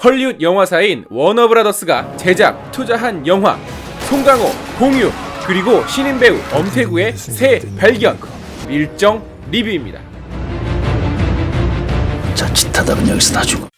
헐리우드 영화사인 워너브라더스가 제작, 투자한 영화 송강호, 공유, 그리고 신인 배우 엄태구의 새 발견 밀정 리뷰입니다. 자칫하다면 여기서 다 죽어.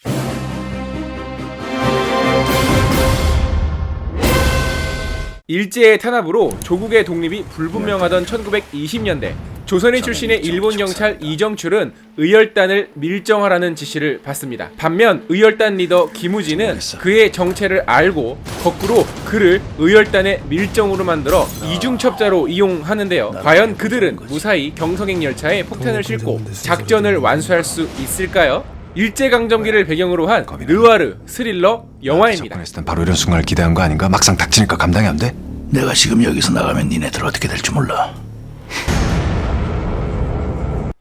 일제의 탄압으로 조국의 독립이 불분명하던 1920년대 조선인 출신의 일본 경찰 이정출은 의열단을 밀정하라는 지시를 받습니다. 반면 의열단 리더 김우진은 그의 정체를 알고 거꾸로 그를 의열단의 밀정으로 만들어 이중첩자로 이용하는데요. 과연 그들은 무사히 경성행 열차에 폭탄을 싣고 작전을 완수할 수 있을까요? 일제강점기를 배경으로 한 르와르 스릴러 영화입니다. 접근했을 땐 바로 이런 순간을 기대한 거 아닌가? 막상 닥치니까 감당이 안 돼? 내가 지금 여기서 나가면 니네들 어떻게 될지 몰라.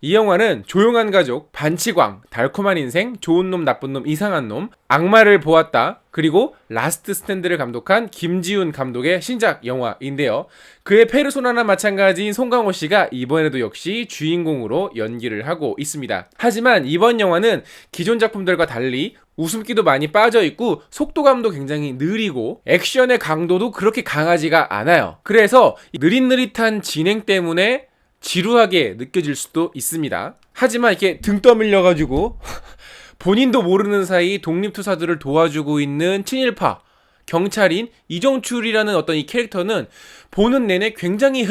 이 영화는 조용한 가족, 반치광, 달콤한 인생, 좋은 놈, 나쁜 놈, 이상한 놈, 악마를 보았다, 그리고 라스트 스탠드를 감독한 김지훈 감독의 신작 영화인데요. 그의 페르소나나 마찬가지인 송강호 씨가 이번에도 역시 주인공으로 연기를 하고 있습니다. 하지만 이번 영화는 기존 작품들과 달리 웃음기도 많이 빠져있고 속도감도 굉장히 느리고 액션의 강도도 그렇게 강하지가 않아요. 그래서 느릿느릿한 진행 때문에 지루하게 느껴질 수도 있습니다. 하지만 이렇게 등 떠밀려가지고 본인도 모르는 사이 독립투사들을 도와주고 있는 친일파 경찰인 이정출이라는 어떤 이 캐릭터는 보는 내내 굉장히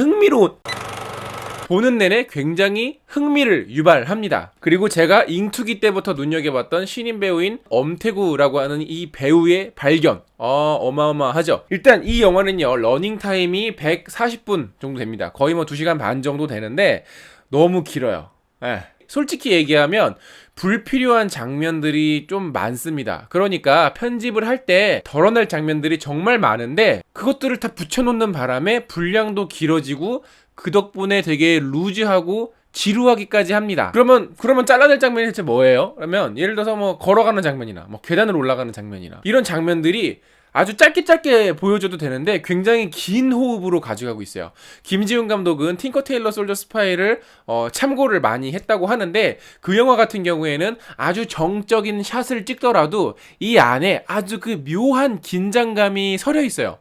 흥미를 유발합니다. 그리고 제가 잉투기 때부터 눈여겨봤던 신인 배우인 엄태구라고 하는 이 배우의 발견 어마어마하죠. 일단 이 영화는요 러닝타임이 140분 정도 됩니다. 거의 뭐 2시간 반 정도 되는데 너무 길어요. 솔직히 얘기하면 불필요한 장면들이 좀 많습니다. 그러니까 편집을 할 때 덜어낼 장면들이 정말 많은데 그것들을 다 붙여놓는 바람에 분량도 길어지고 그 덕분에 되게 루즈하고 지루하기까지 합니다. 그러면 잘라낼 장면이 대체 뭐예요? 그러면 예를 들어서 뭐 걸어가는 장면이나 뭐 계단을 올라가는 장면이나 이런 장면들이 아주 짧게 보여줘도 되는데 굉장히 긴 호흡으로 가져가고 있어요. 김지훈 감독은 틴커 테일러 솔저 스파이를 참고를 많이 했다고 하는데 그 영화 같은 경우에는 아주 정적인 샷을 찍더라도 이 안에 아주 그 묘한 긴장감이 서려 있어요.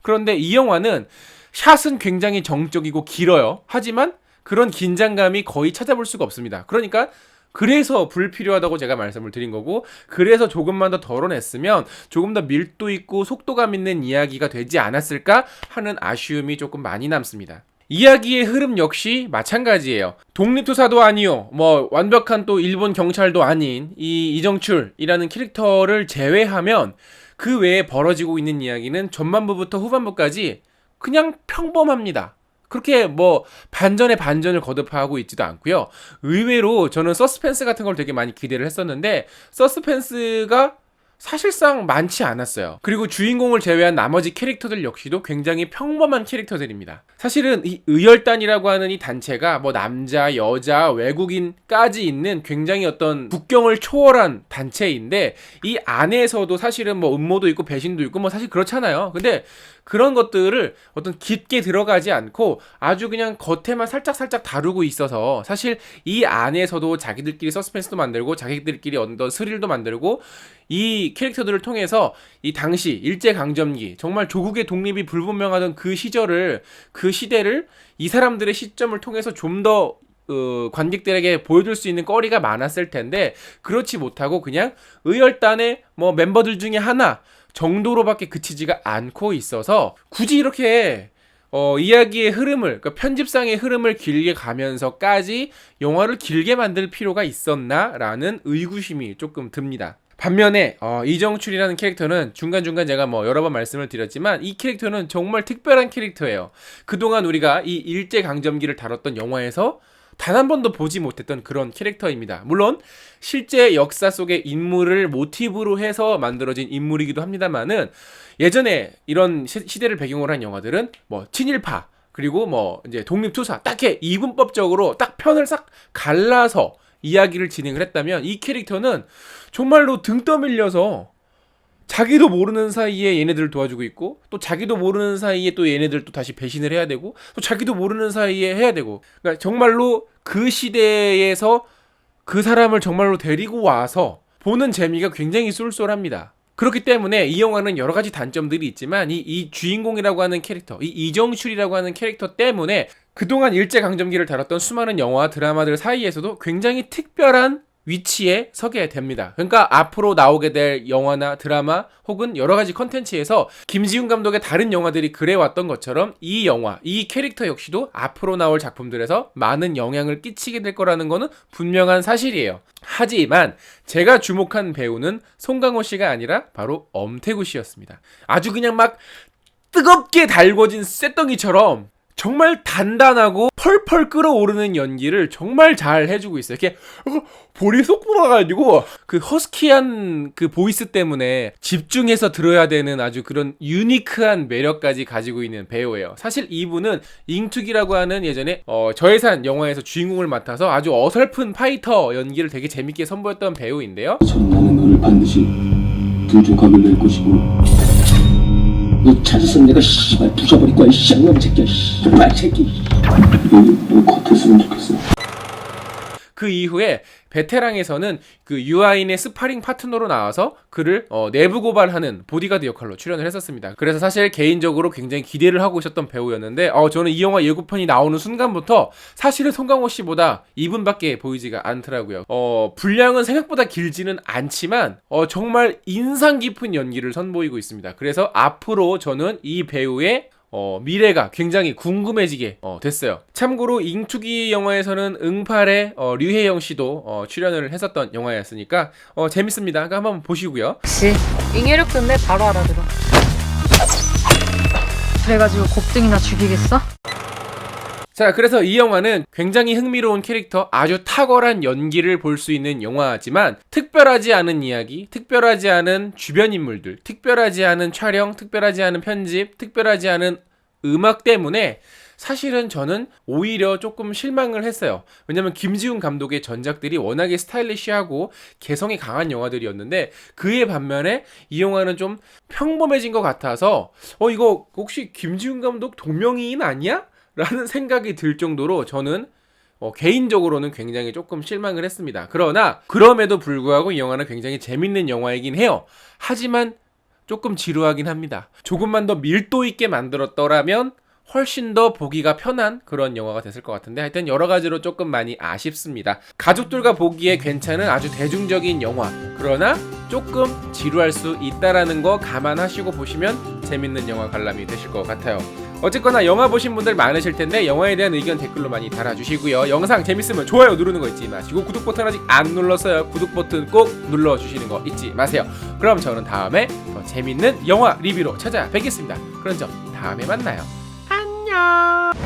그런데 이 영화는 샷은 굉장히 정적이고 길어요. 하지만 그런 긴장감이 거의 찾아볼 수가 없습니다. 그러니까 그래서 불필요하다고 제가 말씀을 드린 거고, 그래서 조금만 더 덜어냈으면 조금 더 밀도 있고 속도감 있는 이야기가 되지 않았을까 하는 아쉬움이 조금 많이 남습니다. 이야기의 흐름 역시 마찬가지예요. 독립투사도 아니요, 뭐 완벽한 또 일본 경찰도 아닌 이 이정출이라는 캐릭터를 제외하면 그 외에 벌어지고 있는 이야기는 전반부부터 후반부까지 그냥 평범합니다. 그렇게 뭐 반전에 반전을 거듭하고 있지도 않고요. 의외로 저는 서스펜스 같은 걸 되게 많이 기대를 했었는데 서스펜스가 사실상 많지 않았어요. 그리고 주인공을 제외한 나머지 캐릭터들 역시도 굉장히 평범한 캐릭터들입니다. 사실은 이 의열단이라고 하는 이 단체가 뭐 남자, 여자, 외국인까지 있는 굉장히 어떤 국경을 초월한 단체인데 이 안에서도 사실은 뭐 음모도 있고 배신도 있고 뭐 사실 그렇잖아요. 근데 그런 것들을 어떤 깊게 들어가지 않고 아주 그냥 겉에만 살짝 다루고 있어서 사실 이 안에서도 자기들끼리 서스펜스도 만들고 자기들끼리 어떤 스릴도 만들고 이 캐릭터들을 통해서 이 당시 일제강점기 정말 조국의 독립이 불분명하던 그 시대를 이 사람들의 시점을 통해서 좀 더 관객들에게 보여줄 수 있는 거리가 많았을 텐데 그렇지 못하고 그냥 의열단의 뭐 멤버들 중에 하나 정도로밖에 그치지가 않고 있어서 굳이 이렇게 이야기의 흐름을, 그러니까 편집상의 흐름을 길게 가면서까지 영화를 길게 만들 필요가 있었나라는 의구심이 조금 듭니다. 반면에 이정출이라는 캐릭터는 중간중간 제가 뭐 여러 번 말씀을 드렸지만 이 캐릭터는 정말 특별한 캐릭터예요. 그동안 우리가 이 일제강점기를 다뤘던 영화에서 단 한 번도 보지 못했던 그런 캐릭터입니다. 물론 실제 역사 속의 인물을 모티브로 해서 만들어진 인물이기도 합니다만은 예전에 이런 시대를 배경으로 한 영화들은 뭐 친일파 그리고 뭐 이제 독립투사 딱히 이분법적으로 딱 편을 싹 갈라서 이야기를 진행을 했다면 이 캐릭터는 정말로 등 떠밀려서 자기도 모르는 사이에 얘네들을 도와주고 있고 또 자기도 모르는 사이에 또 얘네들 또 다시 배신을 해야 되고 또 자기도 모르는 사이에 해야 되고 그러니까 정말로 그 시대에서 그 사람을 정말로 데리고 와서 보는 재미가 굉장히 쏠쏠합니다. 그렇기 때문에 이 영화는 여러 가지 단점들이 있지만 이 주인공이라고 하는 캐릭터, 이 이정출이라고 하는 캐릭터 때문에 그동안 일제강점기를 다뤘던 수많은 영화, 드라마들 사이에서도 굉장히 특별한 위치에 서게 됩니다. 그러니까 앞으로 나오게 될 영화나 드라마 혹은 여러 가지 컨텐츠에서 김지훈 감독의 다른 영화들이 그래왔던 것처럼 이 영화, 이 캐릭터 역시도 앞으로 나올 작품들에서 많은 영향을 끼치게 될 거라는 거는 분명한 사실이에요. 하지만 제가 주목한 배우는 송강호 씨가 아니라 바로 엄태구 씨였습니다. 아주 그냥 막 뜨겁게 달궈진 쇳덩이처럼 정말 단단하고 펄펄 끓어오르는 연기를 정말 잘 해주고 있어요. 이렇게 볼이 쏙 불어가지고 그 허스키한 그 보이스 때문에 집중해서 들어야 되는 아주 그런 유니크한 매력까지 가지고 있는 배우예요. 사실 이분은 잉투기라고 하는 예전에 저예산 영화에서 주인공을 맡아서 아주 어설픈 파이터 연기를 되게 재밌게 선보였던 배우인데요. 나는 너를 반드시 두족하게 낼 것이고 너 찾았으면 내가 씨발 부숴버릴 거야. 쌍놈 새끼야. 씨발 새끼. 너 겉했으면 좋겠어. 그 이후에 베테랑에서는 그 유아인의 스파링 파트너로 나와서 그를 내부 고발하는 보디가드 역할로 출연을 했었습니다. 그래서 사실 개인적으로 굉장히 기대를 하고 있었던 배우였는데 저는 이 영화 예고편이 나오는 순간부터 사실은 송강호 씨보다 이분밖에 보이지가 않더라고요. 분량은 생각보다 길지는 않지만 정말 인상 깊은 연기를 선보이고 있습니다. 그래서 앞으로 저는 이 배우의 미래가 굉장히 궁금해지게 됐어요. 참고로 잉투기 영화에서는 응팔의 류혜영 씨도 출연을 했었던 영화였으니까 재밌습니다. 그러니까 한번 보시고요. 역시 잉여력 때문에 바로 알아들어. 그래가지고 곱등이나 죽이겠어? 자, 그래서 이 영화는 굉장히 흥미로운 캐릭터, 아주 탁월한 연기를 볼 수 있는 영화지만 특별하지 않은 이야기, 특별하지 않은 주변 인물들, 특별하지 않은 촬영, 특별하지 않은 편집, 특별하지 않은 음악 때문에 사실은 저는 오히려 조금 실망을 했어요. 왜냐면 김지훈 감독의 전작들이 워낙에 스타일리시하고 개성이 강한 영화들이었는데 그에 반면에 이 영화는 좀 평범해진 것 같아서 이거 혹시 김지훈 감독 동명이인 아니야? 라는 생각이 들 정도로 저는 개인적으로는 굉장히 조금 실망을 했습니다. 그러나 그럼에도 불구하고 이 영화는 굉장히 재밌는 영화이긴 해요. 하지만 조금 지루하긴 합니다. 조금만 더 밀도 있게 만들었더라면 훨씬 더 보기가 편한 그런 영화가 됐을 것 같은데 하여튼 여러 가지로 조금 많이 아쉽습니다. 가족들과 보기에 괜찮은 아주 대중적인 영화, 그러나 조금 지루할 수 있다라는 거 감안하시고 보시면 재밌는 영화 관람이 되실 것 같아요. 어쨌거나 영화 보신 분들 많으실 텐데 영화에 대한 의견 댓글로 많이 달아주시고요. 영상 재밌으면 좋아요 누르는 거 잊지 마시고 구독 버튼 아직 안 눌렀어요. 구독 버튼 꼭 눌러주시는 거 잊지 마세요. 그럼 저는 다음에 더 재밌는 영화 리뷰로 찾아뵙겠습니다. 그런 점 다음에 만나요. 안녕.